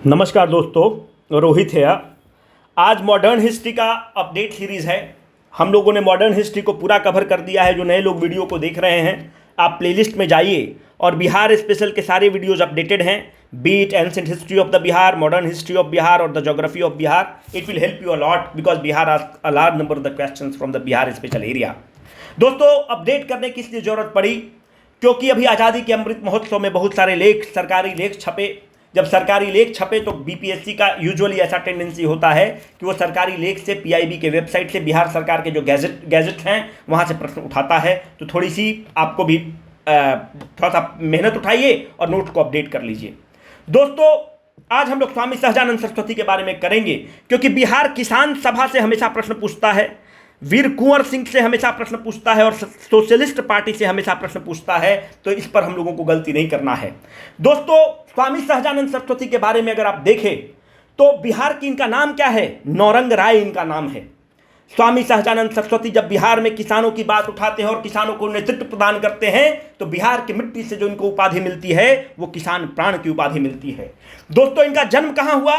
नमस्कार दोस्तों, रोहित है। आज मॉडर्न हिस्ट्री का अपडेट सीरीज़ है। हम लोगों ने मॉडर्न हिस्ट्री को पूरा कवर कर दिया है। जो नए लोग वीडियो को देख रहे हैं, आप प्लेलिस्ट में जाइए और बिहार स्पेशल के सारे वीडियोस अपडेटेड हैं। Be it ancient history of the Bihar, modern history of Bihar और the geography of Bihar. It will help you a lot because Bihar ask a large number of the questions from the Bihar special area. दोस्तों, update करने की इसलिए ज़रूरत पड़ी क्योंकि अभी आज़ादी के अमृत महोत्सव में बहुत सारे लेख, सरकारी लेख छपे। जब सरकारी लेख छपे तो बीपीएससी का यूजुअली ऐसा टेंडेंसी होता है कि वो सरकारी लेख से पीआईबी के वेबसाइट से बिहार सरकार के जो गैजेट हैं वहाँ से प्रश्न उठाता है। तो थोड़ी सी आपको भी थोड़ा सा मेहनत उठाइए और नोट को अपडेट कर लीजिए। दोस्तों, आज हम लोग स्वामी सहजानंद सरस्वती के बारे में करेंगे क्योंकि बिहार किसान सभा से हमेशा प्रश्न पूछता है, वीर कुंवर सिंह से हमेशा प्रश्न पूछता है और सोशलिस्ट पार्टी से हमेशा प्रश्न पूछता है। तो इस पर हम लोगों को गलती नहीं करना है। दोस्तों, स्वामी सहजानंद सरस्वती के बारे में अगर आप देखें तो बिहार की इनका नाम क्या है? नौरंग राय इनका नाम है। स्वामी सहजानंद सरस्वती जब बिहार में किसानों की बात उठाते हैं और किसानों को नेतृत्व प्रदान करते हैं तो बिहार की मिट्टी से जो इनको उपाधि मिलती है वो किसान प्राण की उपाधि मिलती है। दोस्तों, इनका जन्म कहाँ हुआ?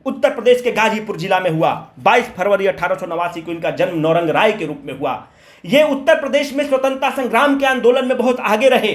उत्तर प्रदेश के गाजीपुर जिला में हुआ। 22 फरवरी 1889 को इनका जन्म नौरंग राय के रूप में हुआ। ये उत्तर प्रदेश में स्वतंत्रता संग्राम के आंदोलन में बहुत आगे रहे,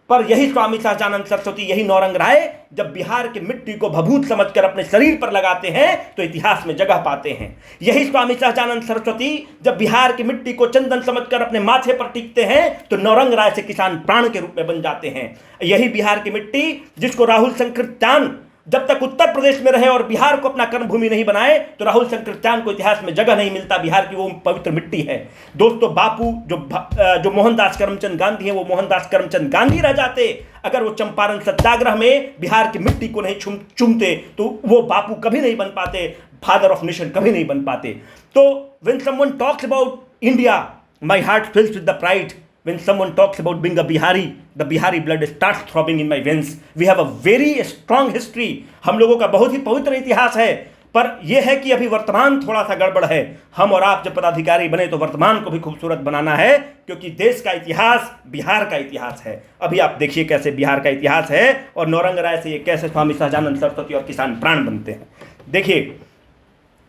पर यही स्वामी सहजानंद सरस्वती, यही नौरंग राय जब बिहार की मिट्टी को भभूत समझकर अपने शरीर पर लगाते हैं तो इतिहास में जगह पाते हैं। यही स्वामी सहजानंद सरस्वती जब बिहार की मिट्टी को चंदन समझकर अपने माथे पर टीकते हैं तो नौरंग राय से किसान प्राण के रूप में बन जाते हैं। यही बिहार की मिट्टी जिसको राहुल शंकरचान जब तक उत्तर प्रदेश में रहे और बिहार को अपना कर्मभूमि नहीं बनाए तो राहुल शंकरचान को इतिहास में जगह नहीं मिलता। बिहार की वो पवित्र मिट्टी है। दोस्तों, बापू जो मोहनदास करमचंद गांधी हैं वो मोहनदास करमचंद गांधी रह जाते अगर वो चंपारण सत्याग्रह में बिहार की मिट्टी को नहीं चूमते तो वो बापू कभी नहीं बन पाते, फादर ऑफ नेशन कभी नहीं बन पाते। तो when someone talks about India, my heart fills with the pride. When someone talks about being a Bihari, the Bihari blood starts throbbing in my veins. We have a very strong history. हम लोगों का बहुत ही पवित्र इतिहास है, पर यह है कि अभी वर्तमान थोड़ा सा गड़बड़ है। हम और आप जब पदाधिकारी बने तो वर्तमान को भी खूबसूरत बनाना है क्योंकि देश का इतिहास बिहार का इतिहास है। अभी आप देखिए कैसे बिहार का इतिहास है और नौरंग राय से ये कैसे स्वामी सहजानंद सरस्वती और किसान प्राण बनते हैं। देखिए,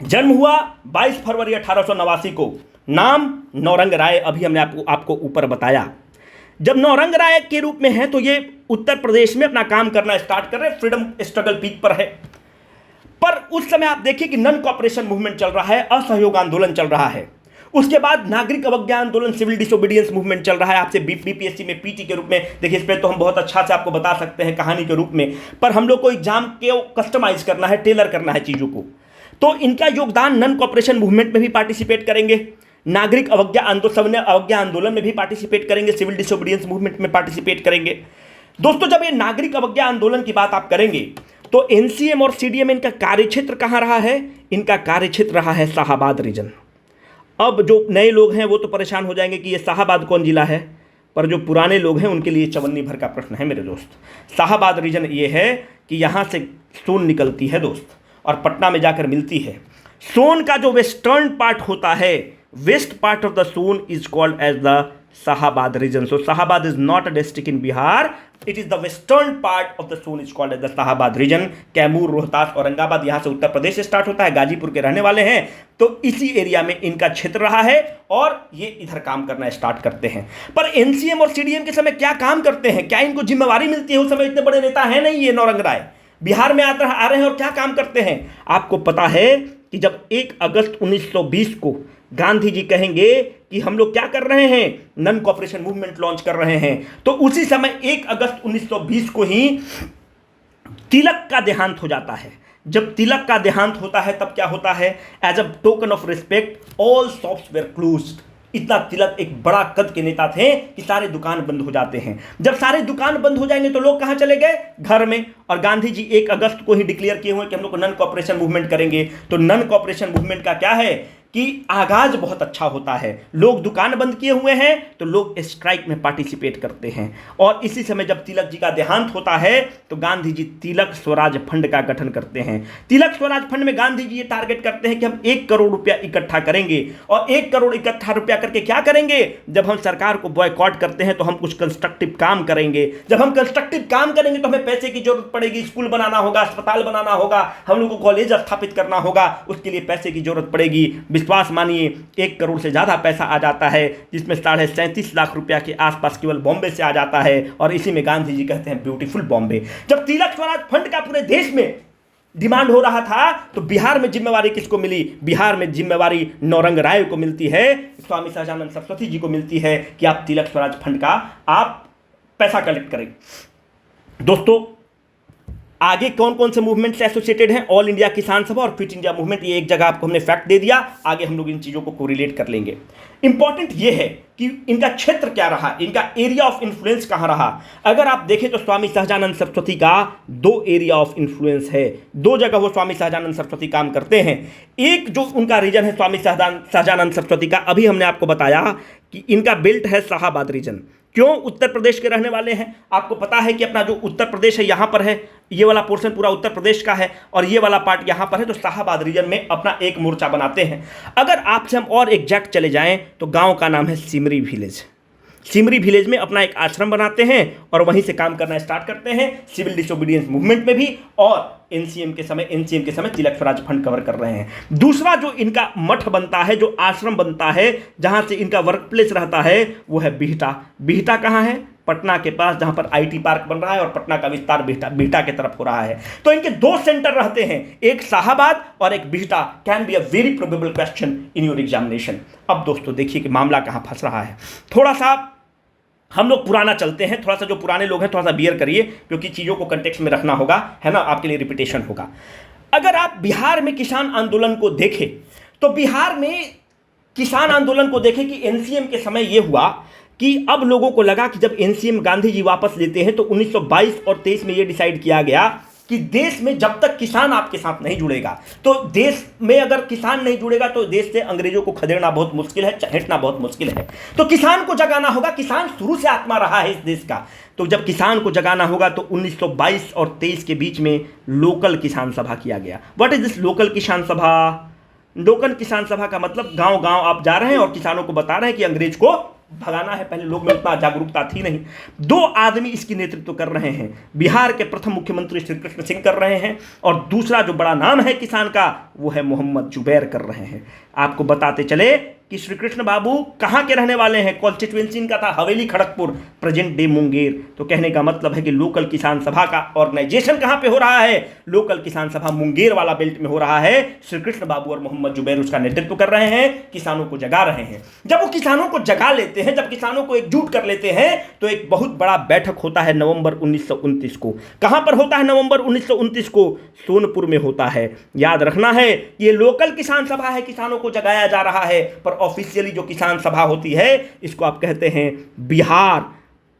जन्म हुआ 22 फरवरी 1889 को। नाम नौरंग राय, अभी हमने आपको ऊपर बताया। जब नौरंग राय के रूप में है तो ये उत्तर प्रदेश में अपना काम करना स्टार्ट कर रहे हैं। फ्रीडम स्ट्रगल पीक पर है, पर उस समय आप देखिए कि नन कॉपरेशन मूवमेंट चल रहा है, असहयोग आंदोलन चल रहा है। उसके बाद नागरिक अवज्ञा आंदोलन, सिविल डिसोबीडियंस मूवमेंट चल रहा है। आपसे बीपीएससी में पीटी के रूप में देखिए, इस पर तो हम बहुत अच्छा से आपको बता सकते हैं कहानी के रूप में, पर हम लोग को एग्जाम के कस्टमाइज करना है, टेलर करना है चीज़ों को। तो इनका योगदान नन कॉपरेशन मूवमेंट में भी पार्टिसिपेट करेंगे, नागरिक अवज्ञा आंदोलन में भी पार्टिसिपेट करेंगे, सिविल डिसोबीडियंस मूवमेंट में पार्टिसिपेट करेंगे। दोस्तों, जब ये नागरिक अवज्ञा आंदोलन की बात आप करेंगे तो एनसीएम और सीडीएम इनका कार्यक्षेत्र कहाँ रहा है? इनका कार्यक्षेत्र रहा है शाहाबाद रीजन। अब जो नए लोग हैं वो तो परेशान हो जाएंगे कि ये शाहाबाद कौन जिला है, पर जो पुराने लोग हैं उनके लिए चवन्नी भर का प्रश्न है मेरे दोस्त। शाहाबाद रीजन ये है कि यहाँ से सोन निकलती है दोस्त और पटना में जाकर मिलती है। सोन का जो वेस्टर्न पार्ट होता है, west part of the Son is called as the Shahabad region. So Shahabad is not a district in Bihar. It is the western part of the zone is called as the Shahabad region. Kaimur, Rohtas, Aurangabad यहाँ से उत्तर प्रदेश से start होता है, गाजीपुर के रहने वाले हैं, तो इसी एरिया में इनका क्षेत्र रहा है और ये इधर काम करना स्टार्ट करते हैं. पर एनसीएम और सीडीएम के समय क्या काम करते हैं, क्या इनको जिम्मेवारी मिलती है? उस समय इतने बड़े नेता हैं नहीं ये नौरंग राय, बिहार में आ रहे हैं और क्या काम करते हैं आपको पता है कि जब 1 अगस्त 1920 को गांधी जी कहेंगे कि हम लोग क्या कर रहे हैं, नन कॉपरेशन मूवमेंट लॉन्च कर रहे हैं, तो उसी समय 1 अगस्त 1920 को ही तिलक का देहांत हो जाता है. जब तिलक का देहांत होता है तब क्या होता है, as a token of respect all shops were closed. इतना तिलक एक बड़ा कद के नेता थे कि सारे दुकान बंद हो जाते हैं. जब सारे दुकान बंद हो जाएंगे तो लोग कहां चले गए, घर में. और गांधी जी 1 अगस्त को ही डिक्लेयर किए हुए कि हम लोग नन कॉपरेशन मूवमेंट करेंगे. तो नन कॉपरेशन मूवमेंट का क्या है कि आगाज बहुत अच्छा होता है। लोग दुकान बंद किए हुए हैं तो लोग स्ट्राइक में पार्टिसिपेट करते हैं। और इसी समय जब तिलक जी का देहांत होता है तो गांधी जी तिलक स्वराज फंड का गठन करते हैं। तिलक स्वराज फंड में गांधी जी ये टारगेट करते हैं कि हम 1 करोड़ रुपया इकट्ठा करेंगे। और 1 करोड़ इकट्ठा रुपया करके क्या करेंगे? जब हम सरकार को बॉयकॉट करते हैं तो हम कुछ कंस्ट्रक्टिव काम करेंगे। जब हम कंस्ट्रक्टिव काम करेंगे तो हमें पैसे की जरूरत पड़ेगी, स्कूल बनाना होगा, अस्पताल बनाना होगा, हम लोगों को कॉलेज स्थापित करना होगा, उसके लिए पैसे की जरूरत पड़ेगी। विश्वास मानिए 1 करोड़ से ज्यादा पैसा आ जाता है, जिसमें 37.5 लाख रुपया के आसपास केवल बॉम्बे से आ जाता है। और इसी में गांधी जी कहते हैं ब्यूटीफुल बॉम्बे। जब तिलक स्वराज फंड का पूरे देश में डिमांड हो रहा था तो बिहार में जिम्मेवारी किसको मिली? बिहार में जिम्मेवारी नौरंग राय को मिलती है, स्वामी सहजानंद सरस्वती जी को मिलती है कि आप तिलक स्वराज फंड का आप पैसा कलेक्ट करें। दोस्तों, आगे कौन कौन से मूवमेंट से एसोसिएटेड हैं? ऑल इंडिया किसान सभा और फिट इंडिया मूवमेंट। ये एक जगह आपको हमने फैक्ट दे दिया, आगे हम लोग इन चीजों को कोरिलेट कर लेंगे। इंपॉर्टेंट ये है कि इनका क्षेत्र क्या रहा, इनका एरिया ऑफ इन्फ्लुएंस कहां रहा। अगर आप देखें तो स्वामी सहजानंद सरस्वती का 2 एरिया ऑफ इन्फ्लुएंस है, 2 जगह वो स्वामी सहजानंद सरस्वती काम करते हैं। एक जो उनका रीजन है स्वामी सहजानंद सरस्वती का, अभी हमने आपको बताया कि इनका बेल्ट है शाहाबाद रीजन। क्यों? उत्तर प्रदेश के रहने वाले हैं। आपको पता है कि अपना जो उत्तर प्रदेश है यहां पर है, ये वाला पोर्शन पूरा उत्तर प्रदेश का है और ये वाला पार्ट यहां पर है, तो शाहाबाद रीजन में अपना एक मोर्चा बनाते हैं। अगर आपसे हम और एग्जैक्ट चले जाएं तो गांव का नाम है सिमरी विलेज। सिमरी विलेज में अपना एक आश्रम बनाते हैं और वहीं से काम करना स्टार्ट करते हैं, सिविल डिसोबीडियंस मूवमेंट में भी और एनसीएम के समय तिलक स्वराज फंड कवर कर रहे हैं। दूसरा जो इनका मठ बनता है, जो आश्रम बनता है, जहां से इनका वर्क प्लेस रहता है, वो है बिहटा। बिहटा कहां है? पटना के पास, जहां पर आईटी पार्क बन रहा है और पटना का विस्तार बिहटा की तरफ हो रहा है। तो इनके 2 सेंटर रहते हैं, एक शाहाबाद और एक Bihta. Can be a very probable question in your examination. अब दोस्तों देखिए कि मामला कहां फंस रहा है। थोड़ा सा हम लोग पुराना चलते हैं, थोड़ा सा जो पुराने लोग हैं थोड़ा सा बियर करिए, क्योंकि चीज़ों को कंटेक्स्ट में रखना होगा, है ना, आपके लिए रिपीटेशन होगा। अगर आप बिहार में किसान आंदोलन को देखें तो बिहार में किसान आंदोलन को देखें कि एनसीएम के समय यह हुआ कि अब लोगों को लगा कि जब एनसीएम गांधी जी वापस लेते हैं तो 1922 और 23 में यह डिसाइड किया गया कि देश में जब तक किसान आपके साथ नहीं जुड़ेगा, तो देश में अगर किसान नहीं जुड़ेगा तो देश से अंग्रेजों को खदेड़ना बहुत मुश्किल है, चहेटना बहुत मुश्किल है। तो किसान को जगाना होगा। किसान शुरू से आत्मा रहा है इस देश का, तो जब किसान को जगाना होगा तो 1922 और 23 के बीच में लोकल किसान सभा किया गया। व्हाट इज दिस लोकल किसान सभा? लोकल किसान सभा का मतलब गांव गांव आप जा रहे हैं और किसानों को बता रहे हैं कि अंग्रेज को भगाना है। पहले लोग में उतना जागरूकता थी नहीं। 2 आदमी इसकी नेतृत्व कर रहे हैं। बिहार के प्रथम मुख्यमंत्री श्री कृष्ण सिंह कर रहे हैं और दूसरा जो बड़ा नाम है किसान का वो है मोहम्मद जुबैर कर रहे हैं। आपको बताते चले कि श्री कृष्ण बाबू कहाँ के रहने वाले हैं? कॉन्स्टिट्यूएंसी इनका था हवेली खड़गपुर, प्रेजेंट डे मुंगेर। तो कहने का मतलब है कि लोकल किसान सभा का ऑर्गेनाइजेशन कहाँ पे हो रहा है? लोकल किसान सभा मुंगेर वाला बेल्ट में हो रहा है। श्री कृष्ण बाबू और मोहम्मद जुबैर उसका नेतृत्व कर रहे हैं, किसानों को जगा रहे हैं। जब वो किसानों को जगा लेते हैं, जब किसानों को एकजुट कर लेते हैं, तो एक बहुत बड़ा बैठक होता है नवंबर 1929 को। कहां पर होता है नवंबर 1929 को? सोनपुर में होता है। याद रखना है ये लोकल किसान सभा है, किसानों को जगाया जा रहा है, पर ऑफिशियली जो किसान सभा होती है इसको आप कहते हैं बिहार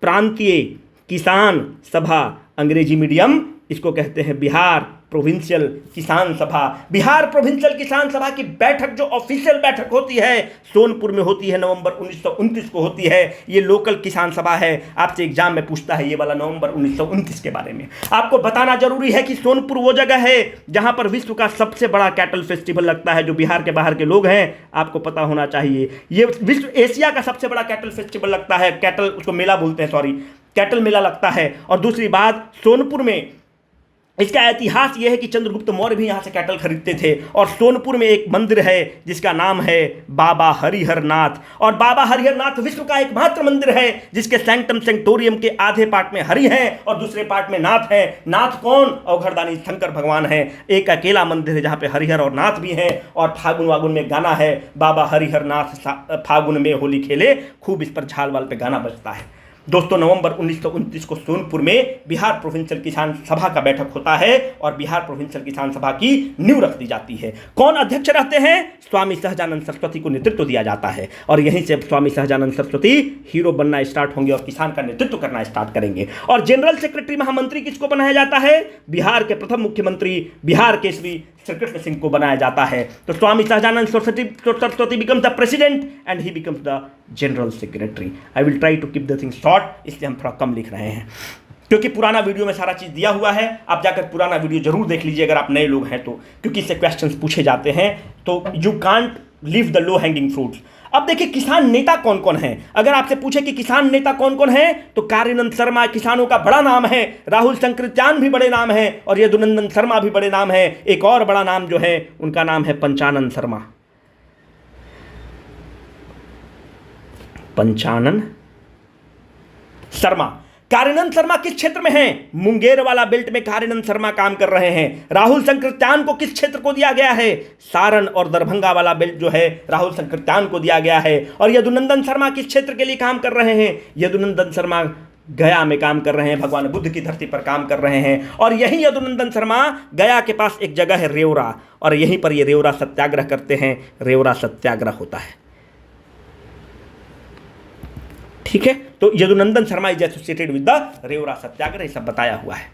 प्रांतीय किसान सभा। अंग्रेजी मीडियम इसको कहते हैं बिहार प्रोविंशियल किसान सभा। बिहार प्रोविंशियल किसान सभा की बैठक जो ऑफिशियल बैठक होती है सोनपुर में होती है, नवंबर 1929 को होती है। ये लोकल किसान सभा है। आपसे एग्जाम में पूछता है ये वाला नवंबर 1929 के बारे में। आपको बताना जरूरी है कि सोनपुर वो जगह है जहां पर विश्व का सबसे बड़ा कैटल फेस्टिवल लगता है। जो बिहार के बाहर के लोग हैं आपको पता होना चाहिए, ये विश्व एशिया का सबसे बड़ा कैटल फेस्टिवल लगता है। कैटल उसको मेला बोलते हैं, सॉरी कैटल मेला लगता है। और दूसरी बात, सोनपुर में इसका इतिहास यह है कि चंद्रगुप्त मौर्य भी यहाँ से कैटल खरीदते थे। और सोनपुर में एक मंदिर है जिसका नाम है बाबा हरिहर नाथ। और बाबा हरिहर नाथ विश्व का एकमात्र मंदिर है जिसके सैंक्टम सेंक्टोरियम के आधे पार्ट में हरि हैं और दूसरे पार्ट में नाथ हैं। नाथ कौन? अवघड़दानी शंकर भगवान है। एक अकेला मंदिर है जहाँ पे हरिहर और नाथ भी हैं। और फागुन वागुन में गाना है, बाबा हरिहर नाथ फागुन में होली खेले, खूब इस पर झाल वाल पे गाना बजता है। दोस्तों, नवंबर 1929 को सोनपुर में बिहार प्रोविंशियल किसान सभा का बैठक होता है और बिहार प्रोविंशियल किसान सभा की नींव रख दी जाती है। कौन अध्यक्ष रहते हैं? स्वामी सहजानंद सरस्वती को नेतृत्व दिया जाता है और यहीं से स्वामी सहजानंद सरस्वती हीरो बनना स्टार्ट होंगे और किसान का नेतृत्व करना स्टार्ट करेंगे। और जनरल सेक्रेटरी महामंत्री किसको बनाया जाता है? बिहार के प्रथम मुख्यमंत्री, बिहार केसरी श्री कृष्ण सिंह को बनाया जाता है। तो Swami Sahajanand Saraswati becomes the president and he becomes the general secretary. I will try to keep the thing short, इसलिए हम थोड़ा कम लिख रहे हैं क्योंकि पुराना वीडियो में सारा चीज़ दिया हुआ है। आप जाकर पुराना वीडियो जरूर देख लीजिए अगर आप नए लोग हैं तो, क्योंकि इससे क्वेश्चंस पूछे जाते हैं। तो you can't leave the low hanging fruits. अब देखिए किसान नेता कौन कौन है। अगर आपसे पूछे कि किसान नेता कौन कौन है तो कार्यानंद शर्मा किसानों का बड़ा नाम है, राहुल संकृत्यान भी बड़े नाम है और यदुनंदन शर्मा भी बड़े नाम है। एक और बड़ा नाम जो है उनका नाम है पंचानन शर्मा। पंचानन शर्मा। कार्यानंद शर्मा किस क्षेत्र में हैं? मुंगेर वाला बेल्ट में कार्यानंद शर्मा काम कर रहे हैं। राहुल संकृत्यान को किस क्षेत्र को दिया गया है? सारण और दरभंगा वाला बेल्ट जो है राहुल संकृत्यान को दिया गया है। और यदुनंदन शर्मा किस क्षेत्र के लिए काम कर रहे हैं? यदुनंदन शर्मा गया में काम कर रहे हैं, भगवान बुद्ध की धरती पर काम कर रहे हैं। और यही यदुनंदन शर्मा गया के पास एक जगह है रेवरा, और यहीं पर ये रेवरा सत्याग्रह करते हैं। रेवरा सत्याग्रह होता है, ठीक है। तो Yadunandan Sharma is associated with the Reora satyagraha, ये सब बताया हुआ है।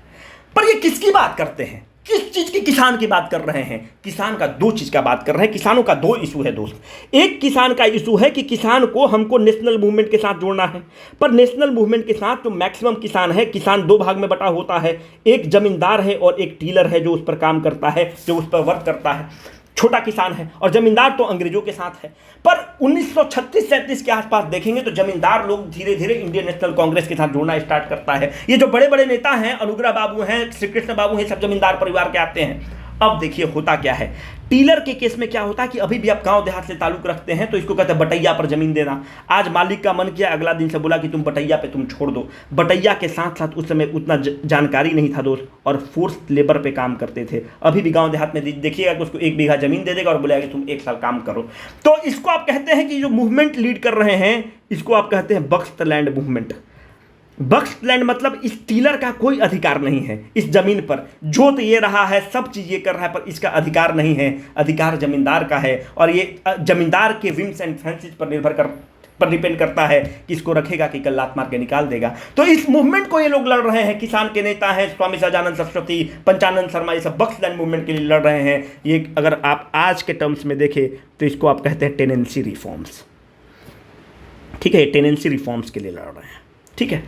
पर ये किसकी बात करते हैं? किस चीज की किसान की बात कर रहे हैं? किसान का दो चीज का बात कर रहे हैं। किसानों का दो इशू है दोस्त। एक किसान का इशू है कि किसान को हमको नेशनल मूवमेंट के साथ जोड़ना है, पर नेशनल मूवमेंट के साथ जो मैक्सिमम किसान है, किसान दो भाग में बटा होता है। एक जमींदार है और एक टीलर है जो उस पर काम करता है, जो उस पर वर्क करता है, छोटा किसान है। और जमींदार तो अंग्रेजों के साथ है। पर 1936-37 के आसपास देखेंगे तो जमींदार लोग धीरे धीरे इंडियन नेशनल कांग्रेस के साथ जुड़ना स्टार्ट करता है। ये जो बड़े बड़े नेता हैं, अनुग्रह बाबू हैं, श्री कृष्ण बाबू हैं, सब जमींदार परिवार के आते हैं। अब देखिए होता क्या है, टीलर के केस में क्या होता है कि अभी भी आप गांव देहात से ताल्लुक रखते हैं तो इसको कहते हैं बटैया पर जमीन देना। आज मालिक का मन किया, अगला दिन से बोला कि तुम बटैया पे तुम छोड़ दो। बटैया के साथ साथ उस समय उतना जानकारी नहीं था दोस्त, और फोर्स लेबर पे काम करते थे। अभी भी गांव देहात में देखिएगा कि उसको 1 बीघा जमीन दे देगा और बोलेगा कि तुम 1 साल काम करो। तो इसको आप कहते हैं कि जो मूवमेंट लीड कर रहे हैं इसको आप कहते हैं बख्श लैंड मूवमेंट। बख्श लैंड मतलब इस टीलर का कोई अधिकार नहीं है इस जमीन पर। जोत ये रहा है, सब चीज ये कर रहा है, पर इसका अधिकार नहीं है। अधिकार जमींदार का है, और ये जमींदार के विम्स एंड फैंसीज पर डिपेंड करता है कि इसको रखेगा कि कल लात मार के निकाल देगा। तो इस मूवमेंट को ये लोग लड़ रहे हैं। किसान के नेता हैं स्वामी सहजानंद सरस्वती, पंचानन शर्मा, ये सब बख्श लैंड मूवमेंट के लिए लड़ रहे हैं। ये अगर आप आज के टर्म्स में देखें तो इसको आप कहते हैं टेनेंसी रिफॉर्म्स, ठीक है। टेनेंसी रिफॉर्म्स के लिए लड़ रहे हैं, ठीक है।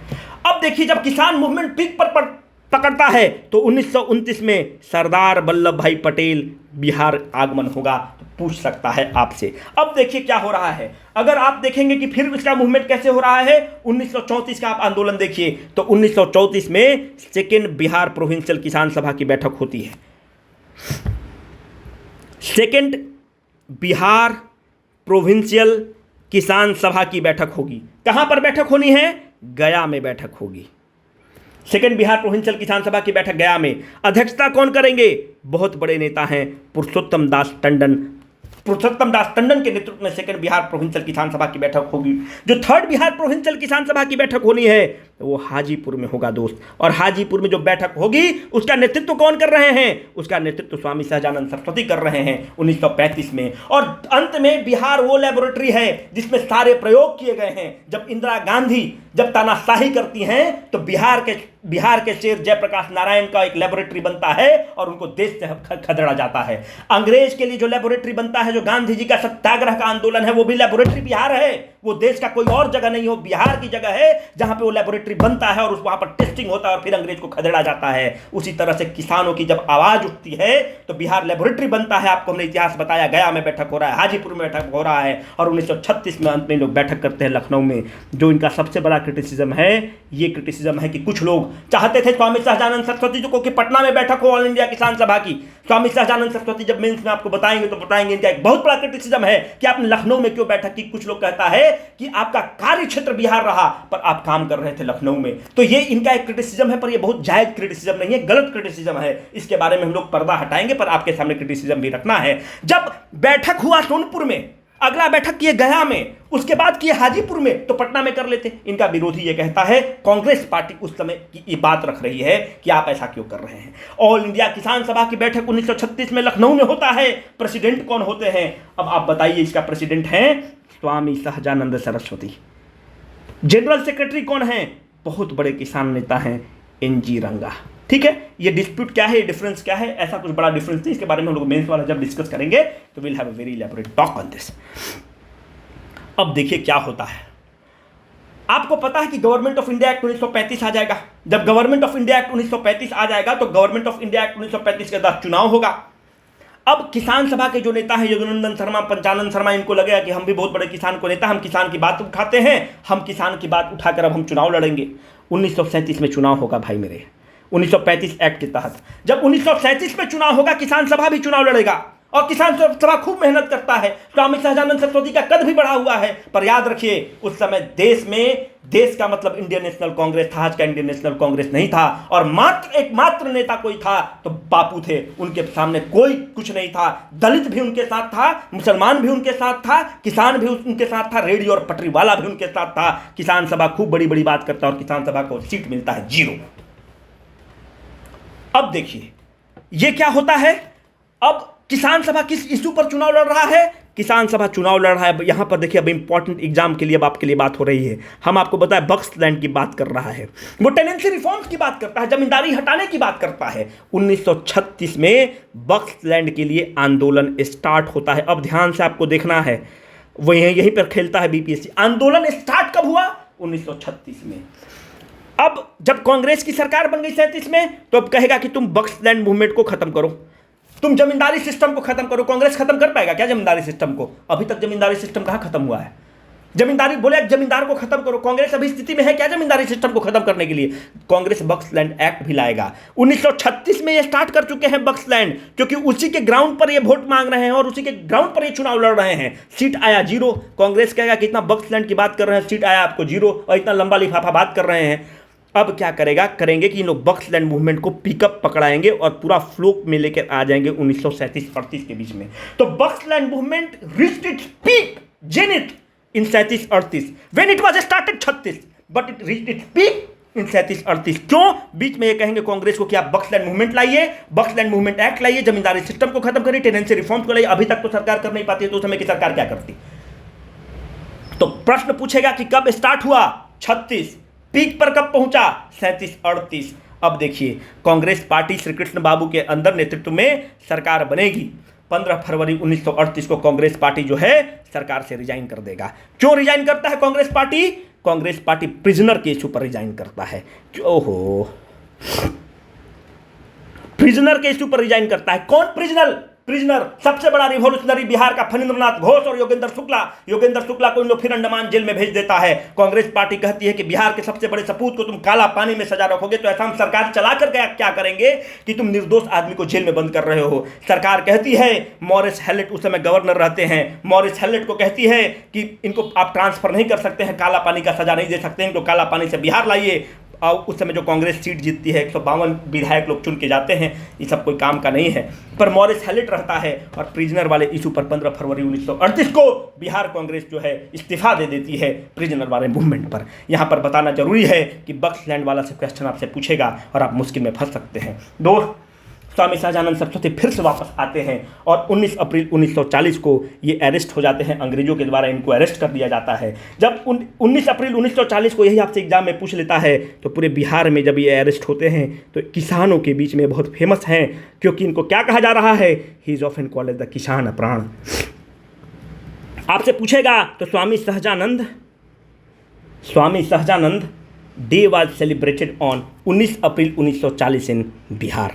अब देखिए जब किसान मूवमेंट पीक पर पकड़ता है तो 1929 में सरदार वल्लभ भाई पटेल बिहार आगमन होगा। तो पूछ सकता है आपसे। अब देखिए क्या हो रहा है। अगर आप देखेंगे कि फिर इसका मूवमेंट कैसे हो रहा है, 1934 का आप आंदोलन देखिए तो 1934 में सेकेंड बिहार प्रोविंशियल किसान सभा की बैठक होती है। सेकेंड बिहार प्रोविंशियल किसान सभा की बैठक होगी। कहां पर बैठक होनी है? गया में बैठक होगी। सेकेंड बिहार प्रोविंशियल किसान सभा की बैठक गया में। अध्यक्षता कौन करेंगे? बहुत बड़े नेता हैं पुरुषोत्तम दास टंडन। पुरुषोत्तम दास टंडन के नेतृत्व में सेकेंड बिहार प्रोविंशियल किसान सभा की बैठक होगी। जो थर्ड बिहार प्रोविंशियल किसान सभा की बैठक होनी है वो हाजीपुर में होगा दोस्त। और हाजीपुर में जो बैठक होगी उसका नेतृत्व कौन कर रहे हैं? उसका नेतृत्व स्वामी सहजानंद सरस्वती कर रहे हैं 1935 में। और अंत में बिहार वो लेबोरेटरी है जिसमें सारे प्रयोग किए गए हैं। जब इंदिरा गांधी जब तानाशाही करती हैं तो बिहार के शेर जयप्रकाश नारायण का एक लेबोरेटरी बनता है और उनको देश से खदेड़ा जाता है। अंग्रेज के लिए जो लेबोरेटरी बनता है, जो गांधी जी का सत्याग्रह का आंदोलन है, वो भी लेबोरेटरी बिहार है। वो देश का कोई और जगह नहीं हो, बिहार की जगह है जहां पे वो लेबोरेटरी बनता है और वहां पर टेस्टिंग होता है और फिर अंग्रेज को खदेड़ा जाता है। उसी तरह से किसानों की जब आवाज उठती है तो बिहार लेबोरेटरी बनता है। आपको हमने इतिहास बताया, गया में बैठक हो रहा है, हाजीपुर में बैठक हो रहा है, और 1936 में अंत में लोग बैठक करते हैं लखनऊ में। जो इनका सबसे बड़ा क्रिटिसिज्म है, ये क्रिटिसिज्म है कि कुछ लोग चाहते थे स्वामी सहजानंद सरस्वती को कि पटना में बैठक हो ऑल इंडिया किसान सभा की। स्वामी सहजानंद सरस्वती जब मेंस में आपको बताएंगे तो बताएंगे इनका एक बहुत बड़ा क्रिटिसिज्म है कि आपने लखनऊ में क्यों बैठक की। कुछ लोग कहता है कि आपका कार्य क्षेत्र बिहार रहा पर आप काम कर रहे थे लखनऊ में। तो ये इनका एक क्रिटिसिज्म है, पर ये बहुत जायज क्रिटिसिज्म नहीं है, गलत क्रिटिसिज्म है। इसके बारे में हम लोग पर्दा हटाएंगे, पर आपके सामने क्रिटिसिज्म भी रखना है। जब बैठक हुआ सोनपुर में, अगला बैठक किए गया में, उसके बाद किए हाजीपुर में, तो पटना में कर लेते। इनका विरोधी ये कहता है, कांग्रेस पार्टी उस समय की ये बात रख रही है कि आप ऐसा क्यों कर रहे हैं। ऑल इंडिया किसान सभा की बैठक 1936 में लखनऊ में होता है। प्रेसिडेंट कौन होते हैं? अब आप बताइए। इसका प्रेसिडेंट है स्वामी सहजानंद सरस्वती। जनरल सेक्रेटरी कौन है? बहुत बड़े किसान नेता हैं एनजी रंगा। ठीक है, ये डिस्प्यूट क्या है, ये डिफरेंस क्या है, ऐसा कुछ बड़ा डिफरेंस नहीं, इसके बारे में हम लोग मेंस वाला जब डिस्कस करेंगे तो will have a very elaborate talk on this. अब देखिए क्या होता है, आपको पता है कि गवर्नमेंट ऑफ इंडिया एक्ट 1935 आ जाएगा। जब गवर्नमेंट ऑफ इंडिया एक्ट 1935 आ जाएगा तो गवर्नमेंट ऑफ इंडिया एक्ट 1935 के तहत चुनाव होगा। अब किसान सभा के जो नेता हैं योगानंदन शर्मा, पंचानंद शर्मा, इनको लगेगा कि हम भी बहुत बड़े किसान को नेता, हम किसान की बात उठाते हैं, हम किसान की बात उठाकर अब हम चुनाव लड़ेंगे। 1937 में चुनाव होगा भाई मेरे, 1935 एक्ट के तहत। जब 1937 में चुनाव होगा, किसान सभा भी चुनाव लड़ेगा और किसान सभा खूब मेहनत करता है। स्वामी सहजानंद सरस्वती का कद भी बढ़ा हुआ है, पर याद रखिए उस समय देश में, देश का मतलब इंडियन नेशनल कांग्रेस था, आज का इंडियन नेशनल कांग्रेस नहीं था, और एकमात्र नेता कोई था तो बापू थे। उनके सामने कोई कुछ नहीं था, दलित भी उनके साथ था, मुसलमान भी उनके साथ था, किसान भी उनके साथ था, रेडी और पटरी वाला भी उनके साथ था। किसान सभा खूब बड़ी बड़ी बात करता है और किसान सभा को सीट मिलता है 0। अब देखिए ये क्या होता है, अब किसान सभा किस इशू पर चुनाव लड़ रहा है, किसान सभा चुनाव लड़ रहा है। यहां पर देखिए अब इंपॉर्टेंट एग्जाम के लिए अब आपके लिए बात हो रही है। हम आपको बताएं बक्स लैंड की बात कर रहा है, वो टेनेंसी रिफॉर्म्स की बात करता है, जमींदारी हटाने की बात करता है। 1936 में बक्स लैंड के लिए आंदोलन स्टार्ट होता है। अब ध्यान से आपको देखना है, वो यहीं पर खेलता है बीपीएससी। आंदोलन स्टार्ट कब हुआ? 1936 में। अब जब कांग्रेस की सरकार बन गई 37 में, तो अब कहेगा कि तुम बक्स लैंड मूवमेंट को खत्म करो, तुम जमींदारी सिस्टम को खत्म करो। कांग्रेस खत्म कर पाएगा क्या जमींदारी सिस्टम को? अभी तक जमींदारी सिस्टम कहां खत्म हुआ है? जमींदारी बोले जमींदार को खत्म करो, कांग्रेस अभी स्थिति में है क्या जमींदारी सिस्टम को खत्म करने के लिए? कांग्रेस बक्स लैंड एक्ट भी लाएगा। 1936 में ये स्टार्ट कर चुके हैं बक्स लैंड, क्योंकि उसी के ग्राउंड पर ये वोट मांग रहे हैं और उसी के ग्राउंड पर ये चुनाव लड़ रहे हैं। सीट आया 0। कांग्रेस कहेगा कि इतना बक्स लैंड की बात कर रहे हैं, सीट आया आपको 0, और इतना लंबा लिफाफा बात कर रहे हैं। अब क्या करेंगे कि इन लोग बक्स लैंड मूवमेंट को पिकअप पकड़ाएंगे और पूरा फ्लो में लेकर आ जाएंगे 1937-38 के बीच में। तो Bakasht land movement reached its peak zenith in 37-38 when it was started 36, but it reached its peak in 37-38। क्यों? बीच में ये कहेंगे कांग्रेस को कि आप बक्स लैंड मूवमेंट लाइए, बक्स लैंड मूवमेंट एक्ट लाइए, जमींदारी सिस्टम को खत्म करिए, टेनेंसी रिफॉर्म्स को लाइए। अभी तक तो सरकार कर नहीं पाती है, तो उस समय की सरकार क्या करती? तो प्रश्न पूछेगा कि कब स्टार्ट हुआ? 36। पीक पर कब पहुंचा? 37-38। अब देखिए कांग्रेस पार्टी श्री कृष्ण बाबू के अंदर नेतृत्व में सरकार बनेगी। 15 फरवरी 1938 को कांग्रेस पार्टी जो है सरकार से रिजाइन कर देगा। क्यों रिजाइन करता है Congress party? Congress party prisoner के इशू पर रिजाइन करता है। ओहो, प्रिजनर के इशू पर रिजाइन करता है। कौन प्रिजनर? सबसे बड़ा रिवॉल्यूशनरी बिहार का फणींद्रनाथ घोष और योगेंद्र शुक्ला को इन लोग फिर अंडमान जेल में भेज देता है। कांग्रेस पार्टी कहती है कि बिहार के सबसे बड़े सपूत को तुम काला पानी में सजा रखोगे तो ऐसा हम सरकार चला कर क्या करेंगे कि तुम निर्दोष आदमी को जेल में बंद कर रहे हो। सरकार कहती है, मॉरिस हेलेट उस समय गवर्नर रहते हैं, मॉरिस हेलेट को कहती है कि इनको आप ट्रांसफर नहीं कर सकते हैं, काला पानी का सजा नहीं दे सकते हैं, इनको काला पानी से बिहार लाइए। और उस समय जो कांग्रेस सीट जीतती है 152 विधायक लोग चुन के जाते हैं, ये सब कोई काम का नहीं है। पर मॉरिस हेलेट रहता है और प्रिजनर वाले इशू पर 15 फरवरी 1938 को बिहार कांग्रेस जो है इस्तीफा दे देती है प्रिजनर वाले मूवमेंट पर। यहाँ पर बताना जरूरी है कि बक्स लैंड वाला से क्वेश्चन आपसे पूछेगा और आप मुश्किल में फंस सकते हैं। दोस्त, स्वामी सहजानंद सरस्वती फिर से वापस आते हैं और 19 अप्रैल 1940 को ये अरेस्ट हो जाते हैं, अंग्रेजों के द्वारा इनको अरेस्ट कर दिया जाता है। जब 19 अप्रैल 1940 को, यही आपसे एग्जाम में पूछ लेता है, तो पूरे बिहार में जब ये अरेस्ट होते हैं तो किसानों के बीच में बहुत फेमस हैं, क्योंकि इनको क्या कहा जा रहा है? He is often called as the Kisan Pran. आपसे पूछेगा तो Swami Sahajanand day was celebrated on 19 April 1940 in Bihar.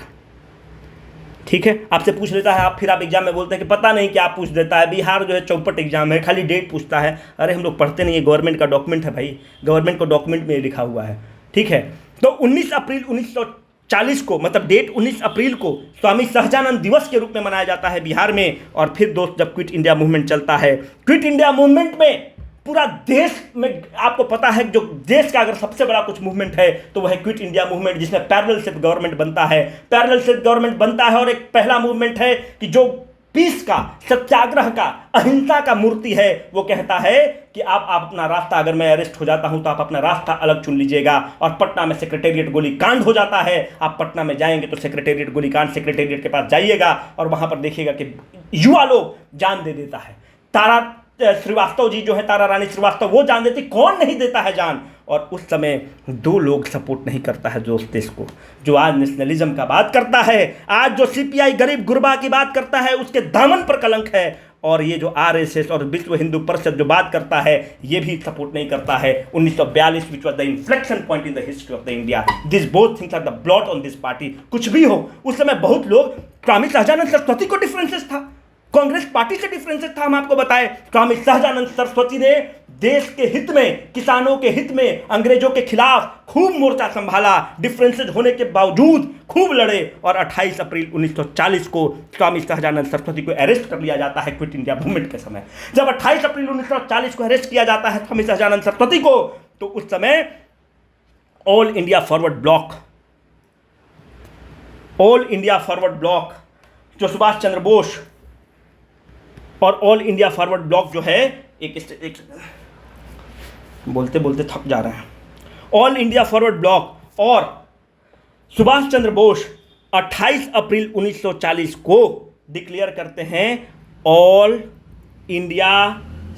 ठीक है, आपसे पूछ लेता है, आप एग्जाम में बोलते हैं कि पता नहीं क्या पूछ देता है, बिहार जो है चौपट एग्जाम है, खाली डेट पूछता है। अरे हम लोग पढ़ते नहीं है, गवर्नमेंट का डॉक्यूमेंट है भाई, गवर्नमेंट को डॉक्यूमेंट में लिखा हुआ है। ठीक है, तो 19 अप्रैल 1940 को, मतलब डेट 19 अप्रैल को स्वामी सहजानंद दिवस के रूप में मनाया जाता है बिहार में। और फिर दोस्त जब क्विट इंडिया मूवमेंट चलता है, क्विट इंडिया मूवमेंट में पूरा देश में, आपको पता है जो देश का अगर सबसे बड़ा कुछ मूवमेंट है तो वह है क्विट इंडिया मूवमेंट, जिसमें पैरेलल शिफ्ट गवर्नमेंट बनता है। और एक पहला मूवमेंट है कि जो पीस का, सत्याग्रह का, अहिंसा का मूर्ति है, वो कहता है कि आप अपना रास्ता, अगर मैं अरेस्ट हो जाता हूं तो आप अपना रास्ता अलग चुन लीजिएगा। और पटना में सेक्रेटेरिएट गोलीकांड हो जाता है, आप पटना में जाएंगे तो सेक्रेटेरिएट गोलीकांड, सेक्रेटेरिएट के पास जाइएगा और वहां पर देखिएगा कि युवा लोग जान दे देता है। तारा श्रीवास्तव जी जो है, तारा रानी श्रीवास्तव, वो जान देती, कौन नहीं देता है जान। और उस समय दो लोग सपोर्ट नहीं करता है दोस्त देश को, जो आज नेशनलिज्म का बात करता है, आज जो सीपीआई गरीब गुरबा की बात करता है, उसके दामन पर कलंक है, और ये जो आरएसएस और विश्व हिंदू परिषद जो बात करता है ये भी सपोर्ट नहीं करता है। 1942 which was the inflection point in the history of the India, this both things are the blot on this party. कुछ भी हो, उस समय बहुत लोग, स्वामी सहजानंद सरस्वती को डिफरेंसेस था, कांग्रेस पार्टी से डिफरेंसेस था। हम आपको बताएं, स्वामी सहजानंद सरस्वती ने देश के हित में, किसानों के हित में, अंग्रेजों के खिलाफ खूब मोर्चा संभाला, डिफरेंसेस होने के बावजूद खूब लड़े, और 28 अप्रैल 1940 को स्वामी सहजानंद सरस्वती को अरेस्ट कर लिया जाता है क्विट इंडिया मूवमेंट के समय। जब 28 अप्रैल 1940 को अरेस्ट किया जाता है स्वामी सहजानंद सरस्वती को, तो उस समय ऑल इंडिया फॉरवर्ड ब्लॉक जो सुभाष चंद्र बोस और ऑल इंडिया फॉरवर्ड ब्लॉक जो है, एक बोलते बोलते थक जा रहे हैं, ऑल इंडिया फॉरवर्ड ब्लॉक और सुभाष चंद्र बोस 28 अप्रैल 1940 को डिक्लेयर करते हैं ऑल इंडिया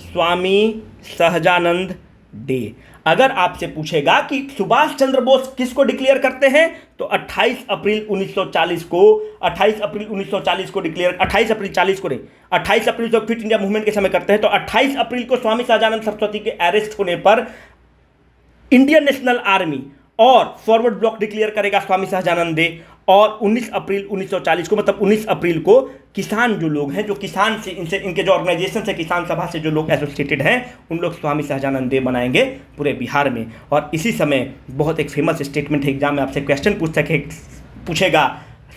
स्वामी सहजानंद डे। अगर आपसे पूछेगा कि सुभाष चंद्र बोस किसको डिक्लेयर करते हैं, तो 28 अप्रैल 1940 को, 28 अप्रैल 1940 को डिक्लेयर, 28 अप्रैल 40 को नहीं, 28 अप्रैल को क्विट इंडिया मूवमेंट के समय करते हैं, तो 28 अप्रैल को स्वामी सहजानंद सरस्वती के अरेस्ट होने पर इंडियन नेशनल आर्मी और फॉरवर्ड ब्लॉक डिक्लेयर करेगा स्वामी सहजानंद डे, और 19 अप्रैल 1940 को, मतलब 19 अप्रैल को किसान जो लोग हैं, जो किसान से, इनके जो ऑर्गेनाइजेशन से, किसान सभा से जो लोग एसोसिएटेड हैं, उन लोग स्वामी सहजानंद डे मनाएंगे पूरे बिहार में। और इसी समय बहुत एक फेमस स्टेटमेंट है, एग्जाम में आपसे क्वेश्चन पूछेगा,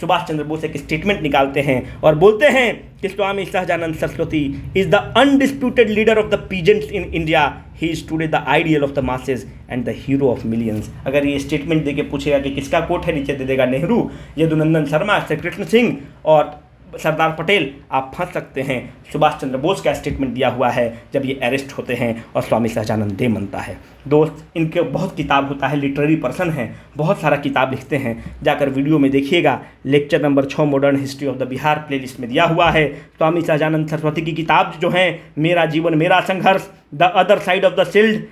सुभाष चंद्र बोस एक स्टेटमेंट निकालते हैं और बोलते हैं कि Swami Sahajanand Saraswati is the undisputed leader of the peasants in India, he is today the ideal of the masses and the hero of millions. अगर ये स्टेटमेंट देके पूछेगा कि किसका कोट है, नीचे दे देगा नेहरू, यदुनंदन शर्मा, श्री कृष्ण सिंह और सरदार पटेल, आप फंस सकते हैं। सुभाष चंद्र बोस का स्टेटमेंट दिया हुआ है जब ये अरेस्ट होते हैं और स्वामी सहजानंद डे मनता है। दोस्त, इनके बहुत किताब होता है, लिटरेरी पर्सन है, बहुत सारा किताब लिखते हैं, जाकर वीडियो में देखिएगा। Lecture number 6 modern history of the Bihar playlist में दिया हुआ है। स्वामी सहजानंद सरस्वती की किताब जो हैं, मेरा जीवन मेरा संघर्ष, the other side of the shield,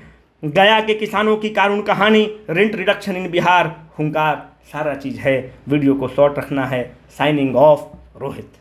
गया के किसानों की कारुण कहानी, रेंट रिडक्शन इन बिहार, हुंकार, सारा चीज़ है। वीडियो को शॉर्ट रखना है। Signing off, Rohit.